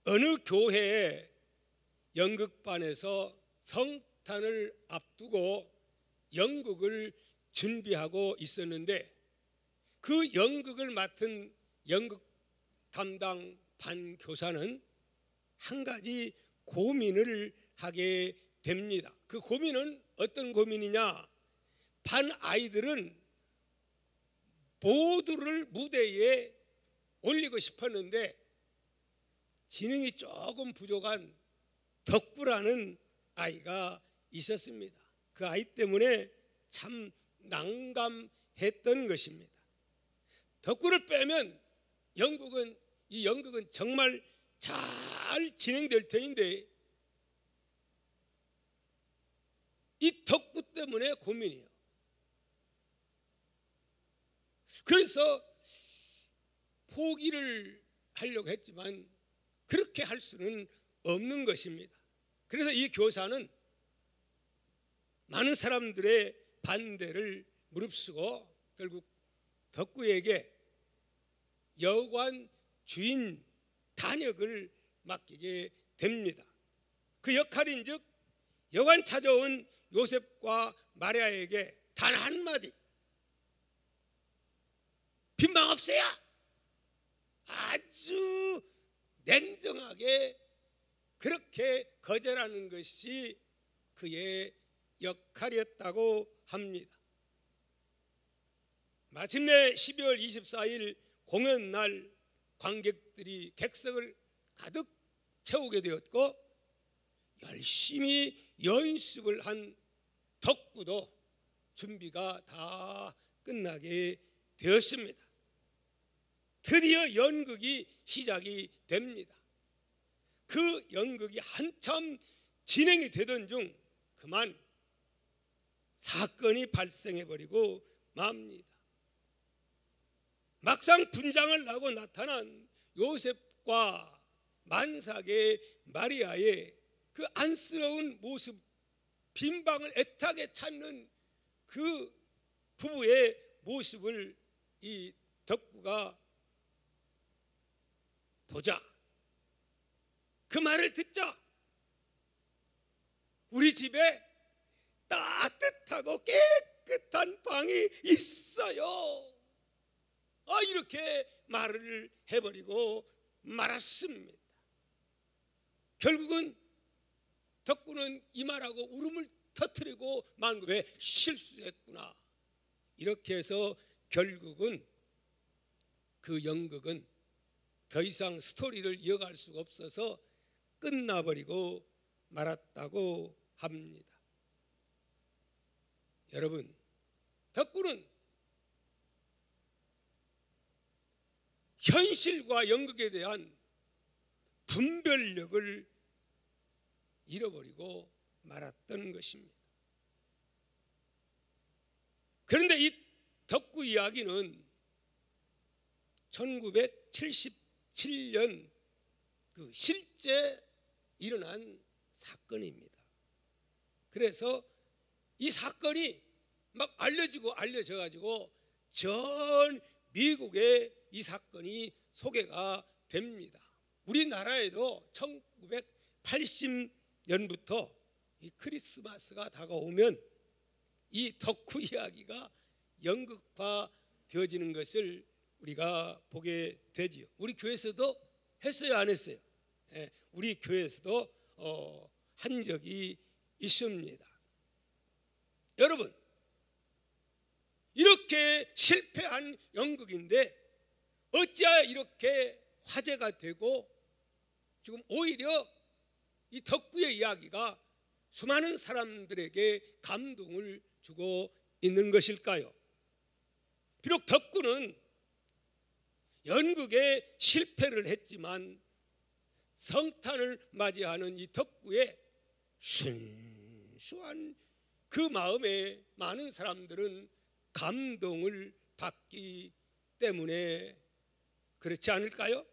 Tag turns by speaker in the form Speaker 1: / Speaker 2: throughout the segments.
Speaker 1: 어느 교회의 연극반에서 성탄을 앞두고 연극을 준비하고 있었는데, 그 연극을 맡은 연극 담당 반 교사는 한 가지 고민을 하게 됩니다. 그 고민은 어떤 고민이냐? 반 아이들은 모두를 무대에 올리고 싶었는데 지능이 조금 부족한 덕구라는 아이가 있었습니다. 그 아이 때문에 참 난감했던 것입니다. 덕구를 빼면 이 연극은 정말 잘 진행될 터인데 이 덕구 때문에 고민이에요. 그래서 포기를 하려고 했지만 그렇게 할 수는 없는 것입니다. 그래서 이 교사는 많은 사람들의 반대를 무릅쓰고 결국 덕구에게 여관 주인 단역을 맡기게 됩니다. 그 역할인즉 여관 찾아온 요셉과 마리아에게 단 한마디 빈방 없어요. 아주 냉정하게 그렇게 거절하는 것이 그의 역할이었다고 합니다. 마침내 12월 24일 공연날 관객들이 객석을 가득 채우게 되었고 열심히 연습을 한 덕구도 준비가 다 끝나게 되었습니다. 드디어 연극이 시작이 됩니다. 그 연극이 한참 진행이 되던 중 그만 사건이 발생해버리고 맙니다. 막상 분장을 하고 나타난 요셉과 만삭의 마리아의 그 안쓰러운 모습, 빈방을 애타게 찾는 그 부부의 모습을 이 덕구가 보자, 그 말을 듣자 우리 집에 따뜻하고 깨끗한 방이 있어요, 이렇게 말을 해버리고 말았습니다. 결국은 덕구는 이 말하고 울음을 터뜨리고 만 거, 왜 실수했구나, 이렇게 해서 결국은 그 연극은 더 이상 스토리를 이어갈 수가 없어서 끝나버리고 말았다고 합니다. 여러분, 덕구는 현실과 연극에 대한 분별력을 잃어버리고 말았던 것입니다. 그런데 이 덕구 이야기는 1977년 그 실제 일어난 사건입니다. 그래서 이 사건이 막 알려져가지고 전 미국에 이 사건이 소개가 됩니다. 우리나라에도 1980년부터 이 크리스마스가 다가오면 이 덕후 이야기가 연극화 되어지는 것을 우리가 보게 되지요. 우리 교회에서도 했어요, 안 했어요? 우리 교회에서도 한 적이 있습니다. 여러분, 이렇게 실패한 연극인데 어찌하여 이렇게 화제가 되고 지금 오히려 이 덕구의 이야기가 수많은 사람들에게 감동을 주고 있는 것일까요? 비록 덕구는 연극에 실패를 했지만 성탄을 맞이하는 이 덕구의 순수한 그 마음에 많은 사람들은 감동을 받기 때문에 그렇지 않을까요?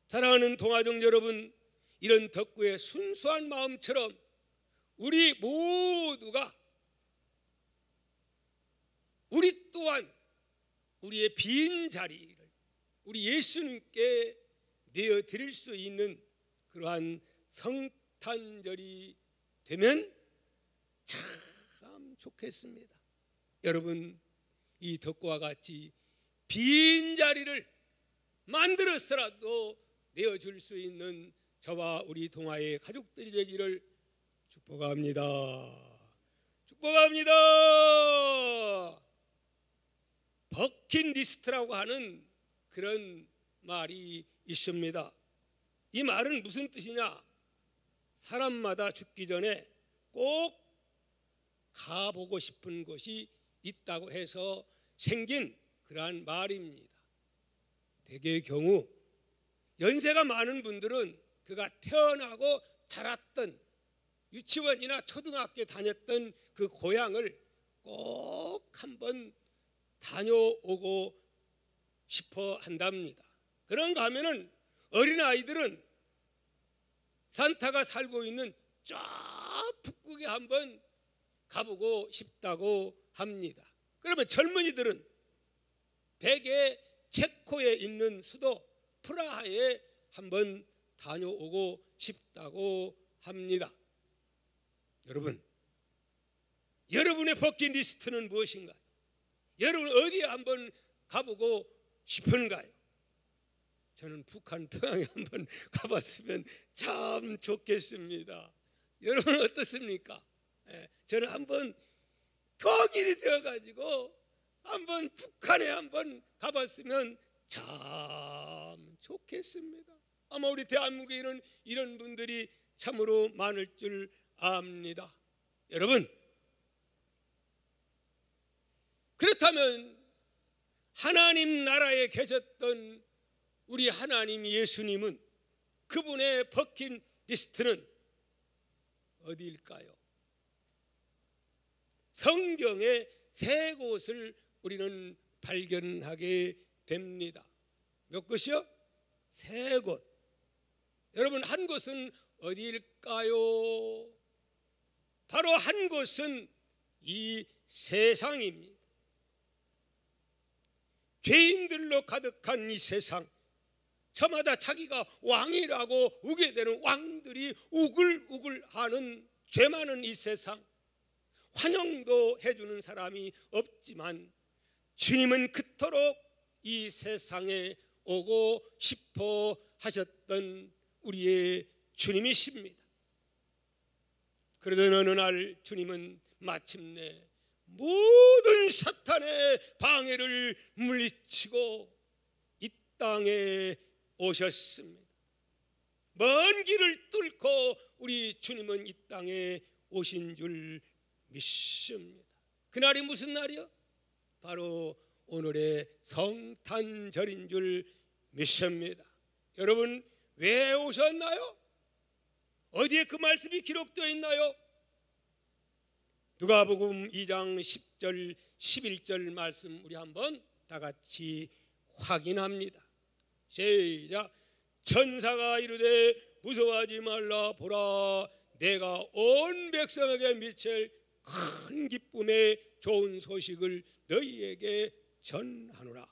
Speaker 1: 사랑하는 동아종 여러분, 이런 덕구의 순수한 마음처럼 우리 모두가 우리 또한 우리의 빈 자리를 우리 예수님께 내어드릴 수 있는 그러한 성탄절이 되면 참 좋겠습니다. 여러분, 이 덕구와 같이 빈자리를 만들어서라도 내어줄 수 있는 저와 우리 동아의 가족들이 되기를 축복합니다. 축복합니다. 버킷리스트라고 하는 그런 말이 있습니다. 이 말은 무슨 뜻이냐? 사람마다 죽기 전에 꼭 가보고 싶은 곳이 있다고 해서 생긴 그러한 말입니다. 대개의 경우 연세가 많은 분들은 그가 태어나고 자랐던 유치원이나 초등학교 다녔던 그 고향을 꼭 한번 다녀오고 싶어 한답니다. 그런가 하면은 어린아이들은 산타가 살고 있는 저 북극에 한번 가보고 싶다고 합니다. 그러면 젊은이들은 대개 체코에 있는 수도 프라하에 한번 다녀오고 싶다고 합니다. 여러분, 여러분의 버킷리스트는 무엇인가요? 여러분 어디에 한번 가보고 싶은가요? 저는 북한 평양에 한번 가봤으면 참 좋겠습니다. 여러분 어떻습니까? 저는 한번 통일이 되어가지고 한번 북한에 한번 가봤으면 참 좋겠습니다. 아마 우리 대한민국에 이런 분들이 참으로 많을 줄 압니다. 여러분, 그렇다면 하나님 나라에 계셨던 우리 하나님 예수님은 그분의 버킷리스트는 어디일까요? 성경의 세 곳을 우리는 발견하게 됩니다. 몇 곳이요? 세 곳. 여러분, 한 곳은 어디일까요? 바로 한 곳은 이 세상입니다. 죄인들로 가득한 이 세상, 저마다 자기가 왕이라고 우게 되는 왕들이 우글우글하는 죄 많은 이 세상, 환영도 해주는 사람이 없지만 주님은 그토록 이 세상에 오고 싶어 하셨던 우리의 주님이십니다. 그러던 어느 날 주님은 마침내 모든 사탄의 방해를 물리치고 이 땅에 오셨습니다. 먼 길을 뚫고 우리 주님은 이 땅에 오신 줄 믿습니다. 그날이 무슨 날이요? 바로 오늘의 성탄절인 줄 믿습니다. 여러분, 왜 오셨나요? 어디에 그 말씀이 기록되어 있나요? 누가복음 2장 10절 11절 말씀 우리 한번 다 같이 확인합니다. 시작. 천사가 이르되 무서워하지 말라. 보라, 내가 온 백성에게 미칠 큰 기쁨의 좋은 소식을 너희에게 전하노라.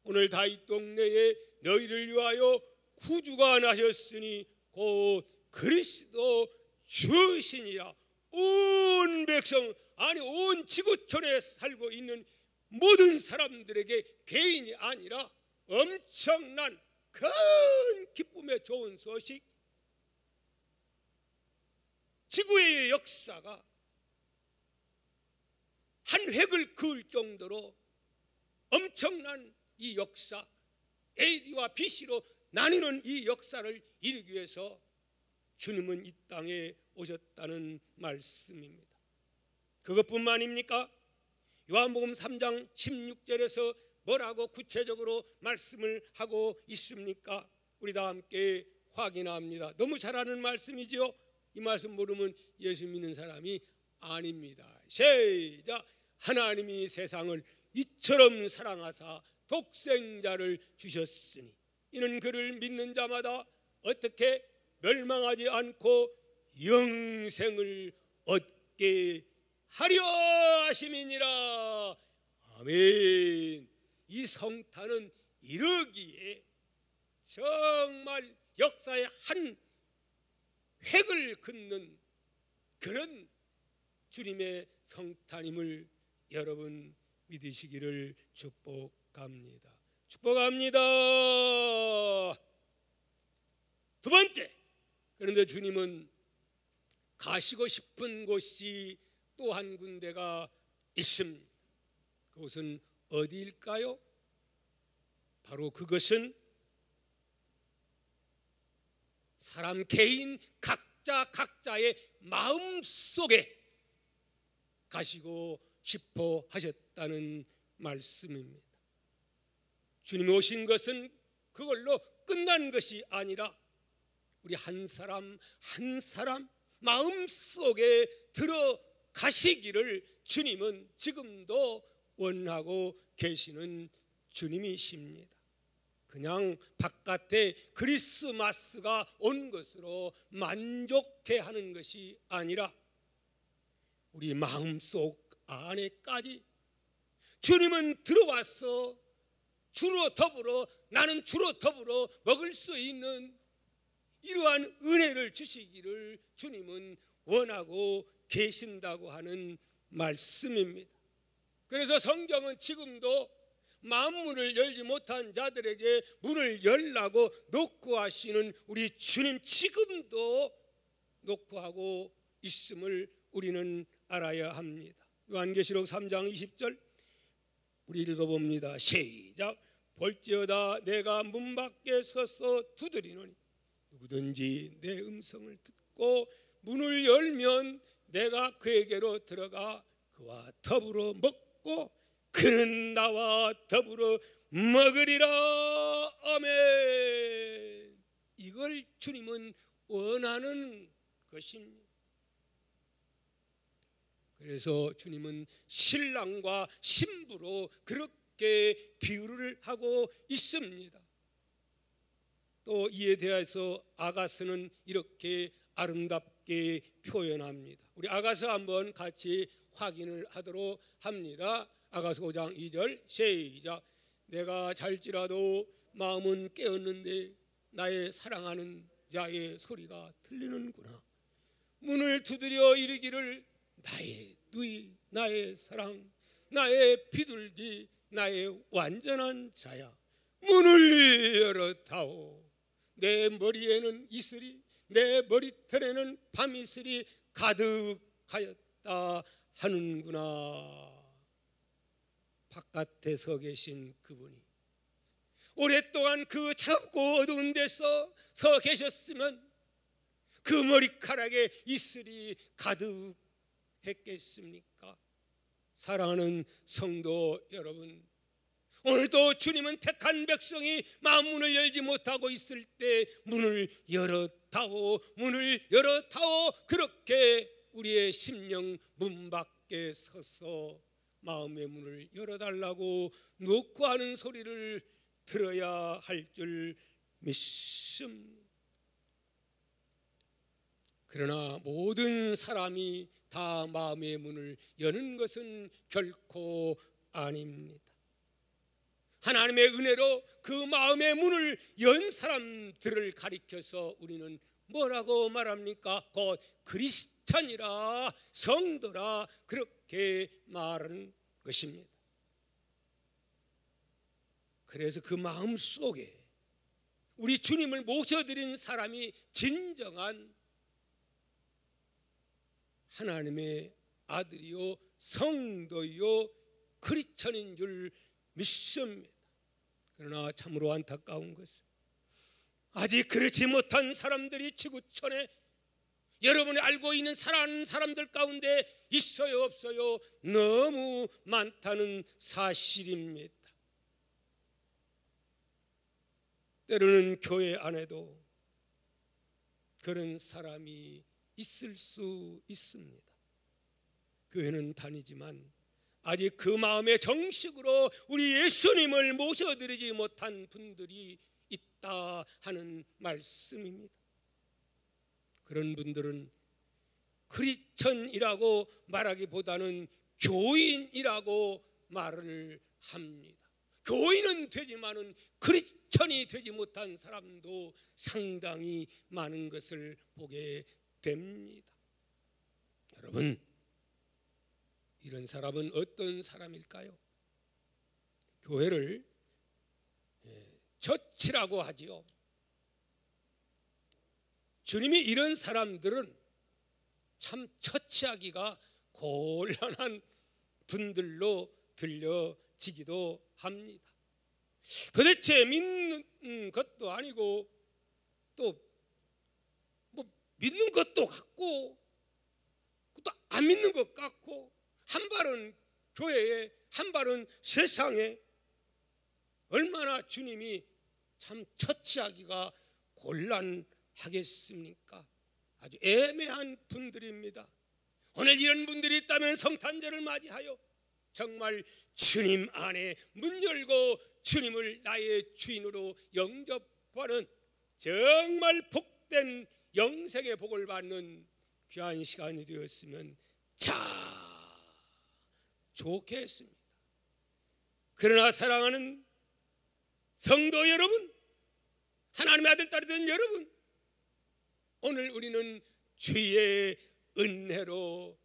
Speaker 1: 오늘 다윗 동네에 너희를 위하여 구주가 나셨으니 곧 그리스도 주시니라. 온 백성, 아니 온 지구촌에 살고 있는 모든 사람들에게 개인이 아니라 엄청난 큰 기쁨의 좋은 소식, 지구의 역사가 한 획을 그을 정도로 엄청난 이 역사, AD와 BC로 나뉘는 이 역사를 이루기 위해서 주님은 이 땅에 오셨다는 말씀입니다. 그것뿐만입니까? 요한복음 3장 16절에서 뭐라고 구체적으로 말씀을 하고 있습니까? 우리 다 함께 확인합니다. 너무 잘 아는 말씀이지요. 이 말씀 모르면 예수 믿는 사람이 아닙니다. 시작. 하나님이 세상을 이처럼 사랑하사 독생자를 주셨으니 이는 그를 믿는 자마다 어떻게 멸망하지 않고 영생을 얻게 하려 하심이니라. 아멘. 이 성탄은 이르기에 정말 역사의 한 획을 긋는 그런 주님의 성탄임을 여러분 믿으시기를 축복합니다. 축복합니다. 두 번째, 그런데 주님은 가시고 싶은 곳이 또 한 군데가 있습니다. 그곳은 어디일까요? 바로 그것은 사람 개인 각자의 마음 속에 가시고 싶어 하셨다는 말씀입니다. 주님이 오신 것은 그걸로 끝난 것이 아니라 우리 한 사람 한 사람 마음 속에 들어가시기를 주님은 지금도 원하고 계시는 주님이십니다. 그냥 바깥에 크리스마스가 온 것으로 만족해 하는 것이 아니라 우리 마음속 안에까지 주님은 들어와서 나는 주로 더불어 먹을 수 있는 이러한 은혜를 주시기를 주님은 원하고 계신다고 하는 말씀입니다. 그래서 성경은 지금도 마음문을 열지 못한 자들에게 문을 열라고 노크하시는 우리 주님 지금도 노크하고 있음을 우리는 알아야 합니다. 요한계시록 3장 20절 우리 읽어봅니다. 시작. 볼지어다 내가 문 밖에 서서 두드리노니 누구든지 내 음성을 듣고 문을 열면 내가 그에게로 들어가 그와 더불어 먹고 그는 나와 더불어 먹으리라. 아멘. 이걸 주님은 원하는 것입니다. 그래서 주님은 신랑과 신부로 그렇게 비유를 하고 있습니다. 또 이에 대해서 아가서는 이렇게 아름답게 표현합니다. 우리 아가서 한번 같이 확인을 하도록 합니다. 아가서 5장 2절 시작. 내가 잘지라도 마음은 깨었는데 나의 사랑하는 자의 소리가 들리는구나. 문을 두드려 이르기를 나의 누이 나의 사랑 나의 비둘기 나의 완전한 자야 문을 열어다오. 내 머리에는 이슬이 내 머리털에는 밤이슬이 가득하였다 하는구나. 바깥에 서 계신 그분이 오랫동안 그 차갑고 어두운 데서 서 계셨으면 그 머리카락에 이슬이 가득했겠습니까? 사랑하는 성도 여러분, 오늘도 주님은 택한 백성이 마음 문을 열지 못하고 있을 때 문을 열어다오 문을 열어다오 그렇게 우리의 심령 문 밖에 서서 마음의 문을 열어달라고 노크하는 소리를 들어야 할 줄 믿습니다. 그러나 모든 사람이 다 마음의 문을 여는 것은 결코 아닙니다. 하나님의 은혜로 그 마음의 문을 연 사람들을 가리켜서 우리는 뭐라고 말합니까? 곧 크리스찬이라 성도라 그렇게 말하는 것입니다. 그래서 그 마음 속에 우리 주님을 모셔드린 사람이 진정한 하나님의 아들이요 성도요 크리스찬인 줄 믿습니다. 그러나 참으로 안타까운 것은 아직 그렇지 못한 사람들이 지구촌에 여러분이 알고 있는 사랑하는 사람들 가운데 있어요 없어요? 너무 많다는 사실입니다. 때로는 교회 안에도 그런 사람이 있을 수 있습니다. 교회는 다니지만 아직 그 마음에 정식으로 우리 예수님을 모셔드리지 못한 분들이 있다 하는 말씀입니다. 그런 분들은 크리스천이라고 말하기보다는 교인이라고 말을 합니다. 교인은 되지만은 크리스천이 되지 못한 사람도 상당히 많은 것을 보게 됩니다. 여러분, 이런 사람은 어떤 사람일까요? 교회를 처치라고 하지요. 주님이 이런 사람들은 참 처치하기가 곤란한 분들로 들려지기도 합니다. 도대체 믿는 것도 아니고 또 뭐 믿는 것도 같고 또 안 믿는 것 같고, 한 발은 교회에 한 발은 세상에, 얼마나 주님이 참 처치하기가 곤란하겠습니까? 아주 애매한 분들입니다. 오늘 이런 분들이 있다면 성탄절을 맞이하여 정말 주님 안에 문 열고 주님을 나의 주인으로 영접하는 정말 복된 영생의 복을 받는 귀한 시간이 되었으면 참 좋겠습니다. 그러나 사랑하는 성도 여러분, 하나님의 아들 딸이 된 여러분, 오늘 우리는 주의 은혜로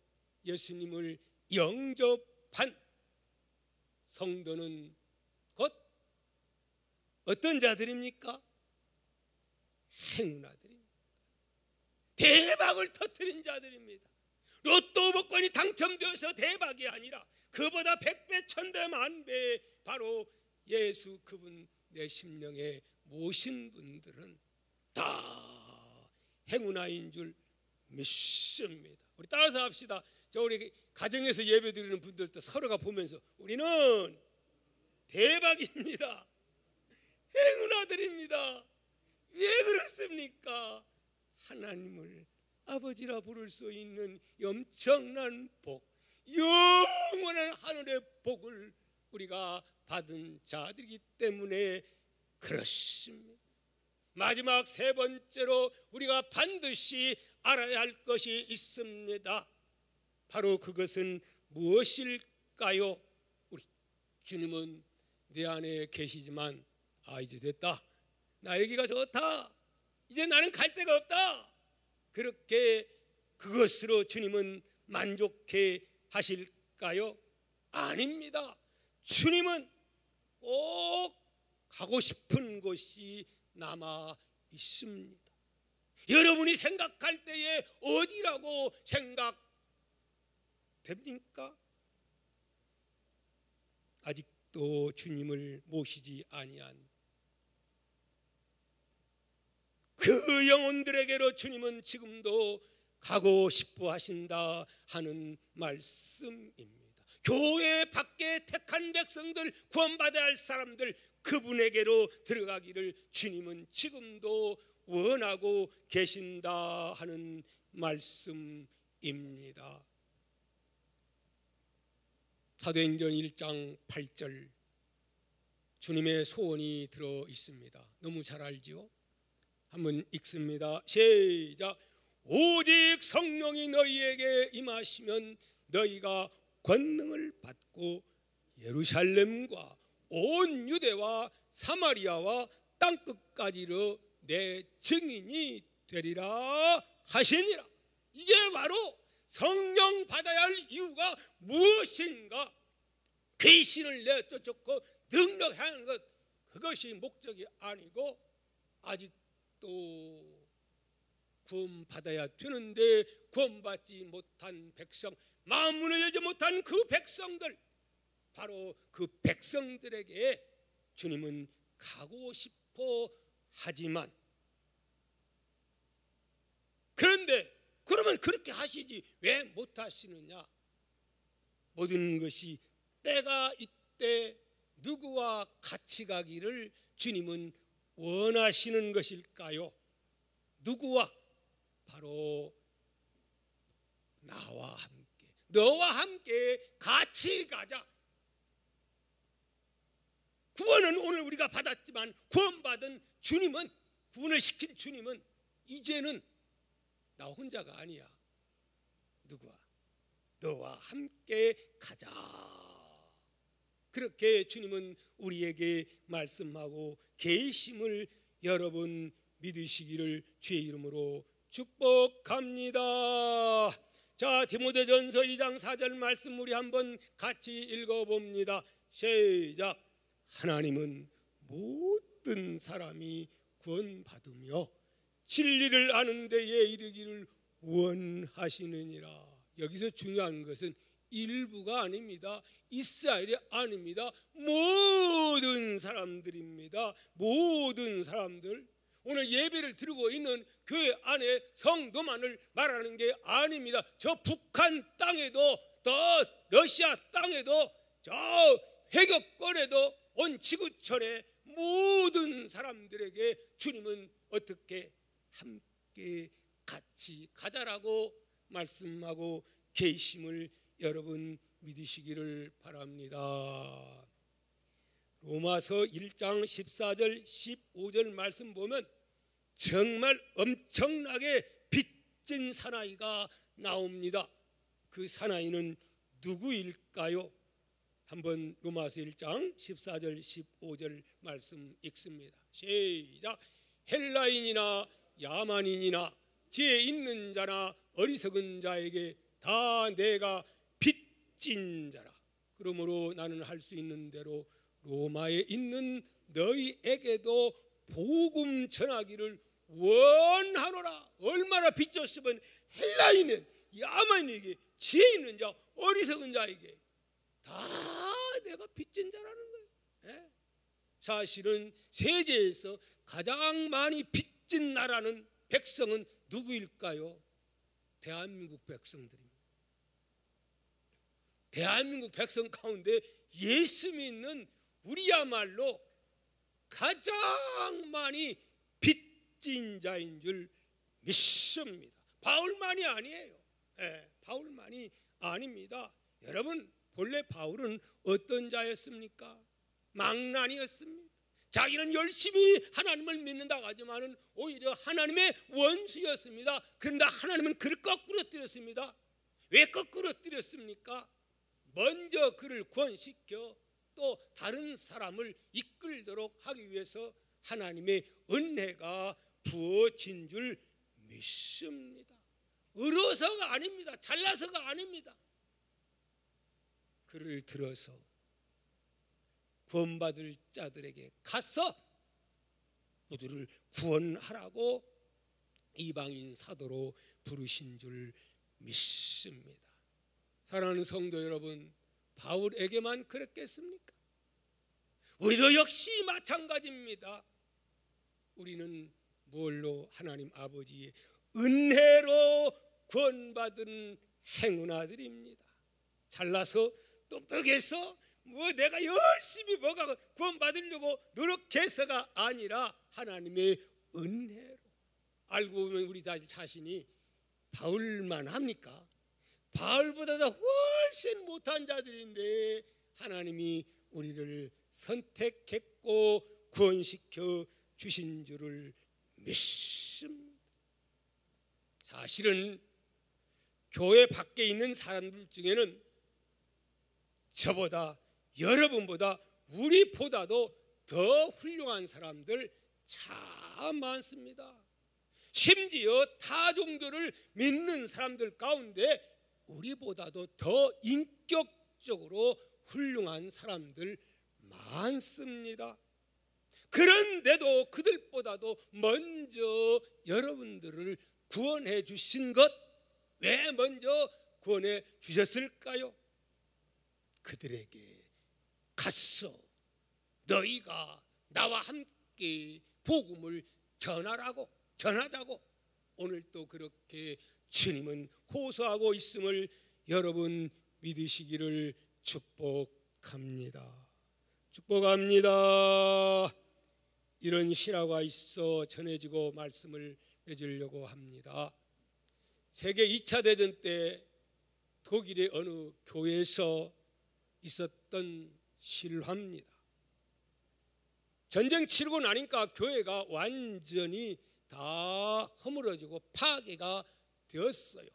Speaker 1: 예수님을 영접한 성도는 곧 어떤 자들입니까? 행운아들입니다. 대박을 터뜨린 자들입니다. 로또 복권이 당첨되어서 대박이 아니라 그보다 100배, 1000배, 만배 바로 예수 그분 내 심령에 모신 분들은 다 행운아인 줄 믿습니다. 우리 따라서 합시다. 저 우리 가정에서 예배 드리는 분들도 서로가 보면서 우리는 대박입니다. 행운아들입니다. 왜 그렇습니까? 하나님을 아버지라 부를 수 있는 엄청난 복, 영원한 하늘의 복을 우리가 받은 자들이기 때문에 그렇습니다. 마지막 세 번째로 우리가 반드시 알아야 할 것이 있습니다. 바로 그것은 무엇일까요? 우리 주님은 내 안에 계시지만 이제 됐다, 나 여기가 좋다, 이제 나는 갈 데가 없다, 그렇게 그것으로 주님은 만족해 하실까요? 아닙니다. 주님은 꼭 가고 싶은 곳이 남아 있습니다. 여러분이 생각할 때에 어디라고 생각됩니까? 아직도 주님을 모시지 아니한 그 영혼들에게로 주님은 지금도 가고 싶어 하신다 하는 말씀입니다. 교회 밖에 택한 백성들, 구원받아야 할 사람들, 그분에게로 들어가기를 주님은 지금도 원하고 계신다 하는 말씀입니다. 사도행전 1장 8절 주님의 소원이 들어 있습니다. 너무 잘 알지요? 한번 읽습니다. 시작. 오직 성령이 너희에게 임하시면 너희가 권능을 받고 예루살렘과 온 유대와 사마리아와 땅끝까지로 내 증인이 되리라 하시니라. 이게 바로 성령 받아야 할 이유가 무엇인가? 귀신을 내쫓고 능력하는 것, 그것이 목적이 아니고 아직도 구원받아야 되는데 구원받지 못한 백성, 마음 문을 열지 못한 그 백성들, 바로 그 백성들에게 주님은 가고 싶어 하지만, 그런데 그러면 그렇게 하시지 왜 못하시느냐? 모든 것이 때가 이때 누구와 같이 가기를 주님은 원하시는 것일까요? 누구와? 바로 나와 함께, 너와 함께 같이 가자. 구원은 오늘 우리가 받았지만 구원받은 주님은, 구원을 시킨 주님은 이제는 나 혼자가 아니야. 누구와? 너와 함께 가자. 그렇게 주님은 우리에게 말씀하고 계심을 여러분 믿으시기를 주의 이름으로 축복합니다. 자, 디모데전서 2장 4절 말씀 우리 한번 같이 읽어봅니다. 시작. 하나님은 모든 사람이 구원받으며 진리를 아는 데에 이르기를 원하시느니라. 여기서 중요한 것은 일부가 아닙니다. 이스라엘이 아닙니다. 모든 사람들입니다. 모든 사람들. 오늘 예배를 드리고 있는 교회 안에 성도만을 말하는 게 아닙니다. 저 북한 땅에도 또 러시아 땅에도 저 회교권에도 온 지구촌의 모든 사람들에게 주님은 어떻게 함께 같이 가자라고 말씀하고 계심을 여러분 믿으시기를 바랍니다. 로마서 1장 14절 15절 말씀 보면 정말 엄청나게 빚진 사나이가 나옵니다. 그 사나이는 누구일까요? 한번 로마서 1장 14절 15절 말씀 읽습니다. 시작. 헬라인이나 야만인이나 지혜 있는 자나 어리석은 자에게 다 내가 빚진 자라. 그러므로 나는 할 수 있는 대로 로마에 있는 너희에게도 복음 전하기를 원하노라. 얼마나 빚졌으면 헬라인은 야만인에게 지혜 있는 자 어리석은 자에게 다 내가 빚진 자라는 거예요. 네? 사실은 세계에서 가장 많이 빚진 나라는 백성은 누구일까요? 대한민국 백성들입니다. 대한민국 백성 가운데 예수 믿는 우리야말로 가장 많이 빚진 자인 줄 믿습니다. 바울만이 아니에요. 네, 바울만이 아닙니다. 여러분, 본래 바울은 어떤 자였습니까? 망난이었습니다. 자기는 열심히 하나님을 믿는다고 하지만은 오히려 하나님의 원수였습니다. 그런데 하나님은 그를 거꾸로 때렸습니다. 왜 거꾸로 때렸습니까? 먼저 그를 구원시켜 또 다른 사람을 이끌도록 하기 위해서 하나님의 은혜가 부어진 줄 믿습니다. 의로서가 아닙니다. 잘나서가 아닙니다. 그를 들어서 구원받을 자들에게 가서 그들을 구원하라고 이방인 사도로 부르신 줄 믿습니다. 사랑하는 성도 여러분, 바울에게만 그랬겠습니까? 우리도 역시 마찬가지입니다. 우리는 뭘로 하나님 아버지의 은혜로 구원받은 행운아들입니다. 잘나서 똑똑해서 뭐 내가 열심히 뭐가 구원받으려고 노력해서가 아니라 하나님의 은혜로. 알고 보면 우리 자신이 바울만 합니까? 바울보다 훨씬 못한 자들인데 하나님이 우리를 선택했고 구원시켜 주신 줄을 믿습니다. 사실은 교회 밖에 있는 사람들 중에는 저보다 여러분보다 우리보다도 더 훌륭한 사람들 참 많습니다. 심지어 타 종교를 믿는 사람들 가운데 우리보다도 더 인격적으로 훌륭한 사람들 많습니다. 그런데도 그들보다도 먼저 여러분들을 구원해 주신 것, 왜 먼저 구원해 주셨을까요? 그들에게 가서 너희가 나와 함께 복음을 전하자고 오늘 또 그렇게 주님은 호소하고 있음을 여러분 믿으시기를 축복합니다. 축복합니다. 이런 실화가 있어 전해지고 말씀을 해주려고 합니다. 세계 2차 대전 때 독일의 어느 교회에서 있었던 실화입니다. 전쟁 치르고 나니까 교회가 완전히 다 허물어지고 파괴가 되었어요.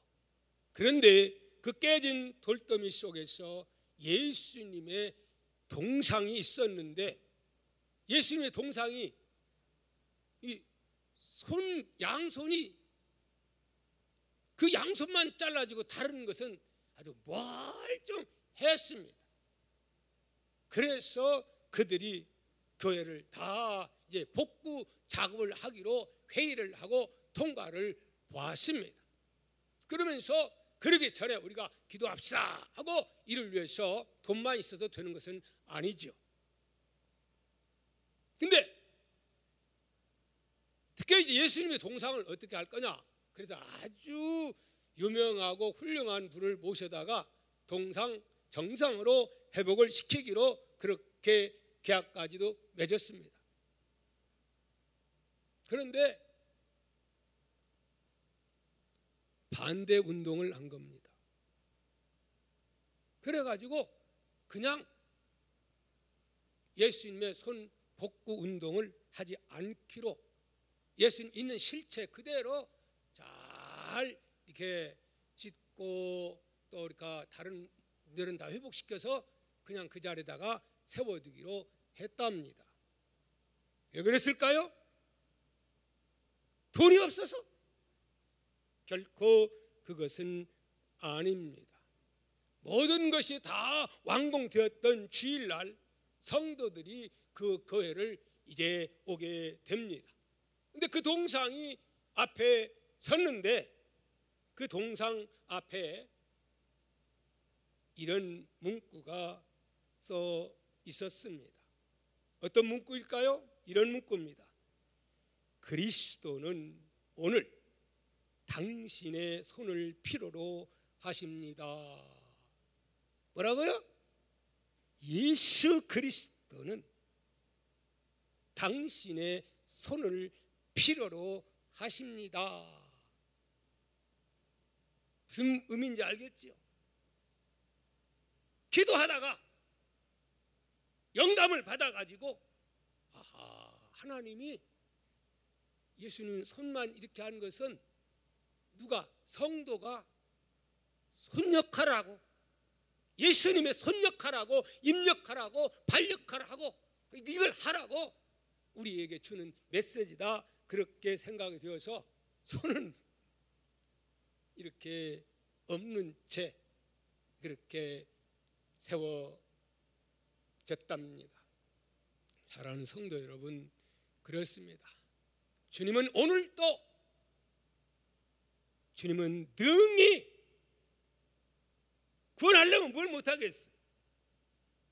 Speaker 1: 그런데 그 깨진 돌더미 속에서 예수님의 동상이 있었는데 예수님의 동상이 이 양손이 그 양손만 잘라지고 다른 것은 아주 멀쩡했습니다. 그래서 그들이 교회를 다 이제 복구 작업을 하기로 회의를 하고 통과를 보았습니다. 그러면서 그러기 전에 우리가 기도합시다 하고 이를 위해서 돈만 있어도 되는 것은 아니죠. 근데 특히 이제 예수님의 동상을 어떻게 할 거냐? 그래서 아주 유명하고 훌륭한 분을 모셔다가 동상 정상으로 회복을 시키기로 그렇게 계약까지도 맺었습니다. 그런데 반대 운동을 한 겁니다. 그래가지고 그냥 예수님의 손 복구 운동을 하지 않기로 예수님 있는 실체 그대로 잘 이렇게 씻고 또 이렇게 다른 분들은 다 회복시켜서 그냥 그 자리에다가 세워두기로 했답니다. 왜 그랬을까요? 돈이 없어서? 결코 그것은 아닙니다. 모든 것이 다 완공되었던 주일날 성도들이 그 교회를 이제 오게 됩니다. 근데 그 동상이 앞에 섰는데 그 동상 앞에 이런 문구가 써 있었습니다. 어떤 문구일까요? 이런 문구입니다. 그리스도는 오늘 당신의 손을 필요로 하십니다. 뭐라고요? 예수 그리스도는 당신의 손을 필요로 하십니다. 무슨 의미인지 알겠죠? 기도하다가 영감을 받아가지고 하나님이 예수님 손만 이렇게 한 것은 누가? 성도가 손역할하고 예수님의 손역할하고 입역할하고 발역할하고 이걸 하라고 우리에게 주는 메시지다 그렇게 생각이 되어서 손은 이렇게 없는 채 그렇게 세워졌답니다. 사랑하는 성도 여러분, 그렇습니다. 주님은 오늘도 주님은 능히 구원하려면 뭘 못하겠어요?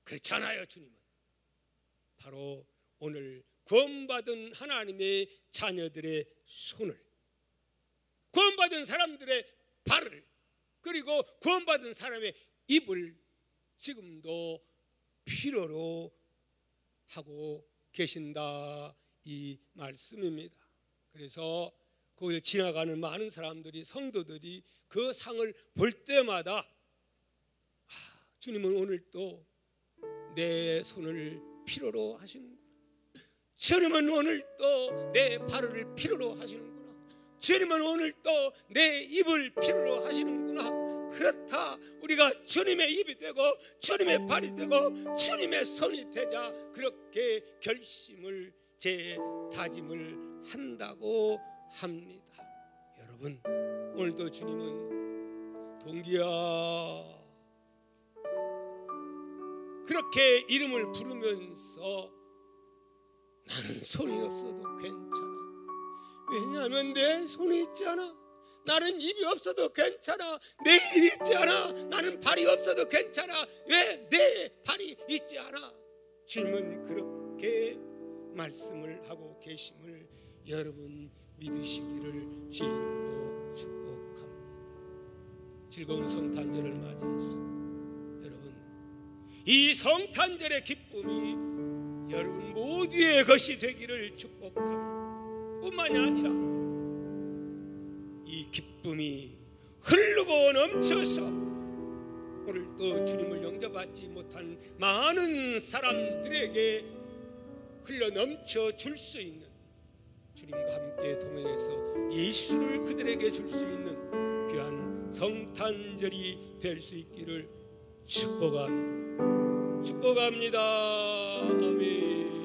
Speaker 1: 그렇잖아요. 주님은 바로 오늘 구원받은 하나님의 자녀들의 손을, 구원받은 사람들의 발을, 그리고 구원받은 사람의 입을 지금도 필요로 하고 계신다 이 말씀입니다. 그래서 거기를 지나가는 많은 사람들이, 성도들이 그 상을 볼 때마다 주님은 오늘 또 내 손을 필요로 하시는구나. 주님은 오늘 또 내 발을 필요로 하시는구나. 주님은 오늘 또 내 입을 필요로 하시는구나. 그렇다. 우리가 주님의 입이 되고 주님의 발이 되고 주님의 손이 되자 그렇게 결심을 다짐을 한다고 합니다. 여러분, 오늘도 주님은 동기야 그렇게 이름을 부르면서 나는 손이 없어도 괜찮아. 왜냐하면 내 손이 있잖아. 나는 입이 없어도 괜찮아. 내 입이 있지 않아. 나는 발이 없어도 괜찮아. 왜 내 발이 있지 않아? 주님은 그렇게 말씀을 하고 계심을 여러분 믿으시기를 주 이름으로 축복합니다. 즐거운 성탄절을 맞이해서 여러분, 이 성탄절의 기쁨이 여러분 모두의 것이 되기를 축복합니다. 뿐만이 아니라 이 기쁨이 흐르고 넘쳐서 오늘 또 주님을 영접하지 못한 많은 사람들에게 흘러 넘쳐 줄 수 있는, 주님과 함께 동행해서 예수를 그들에게 줄 수 있는 귀한 성탄절이 될 수 있기를 축복합니다. 축복합니다. 아멘.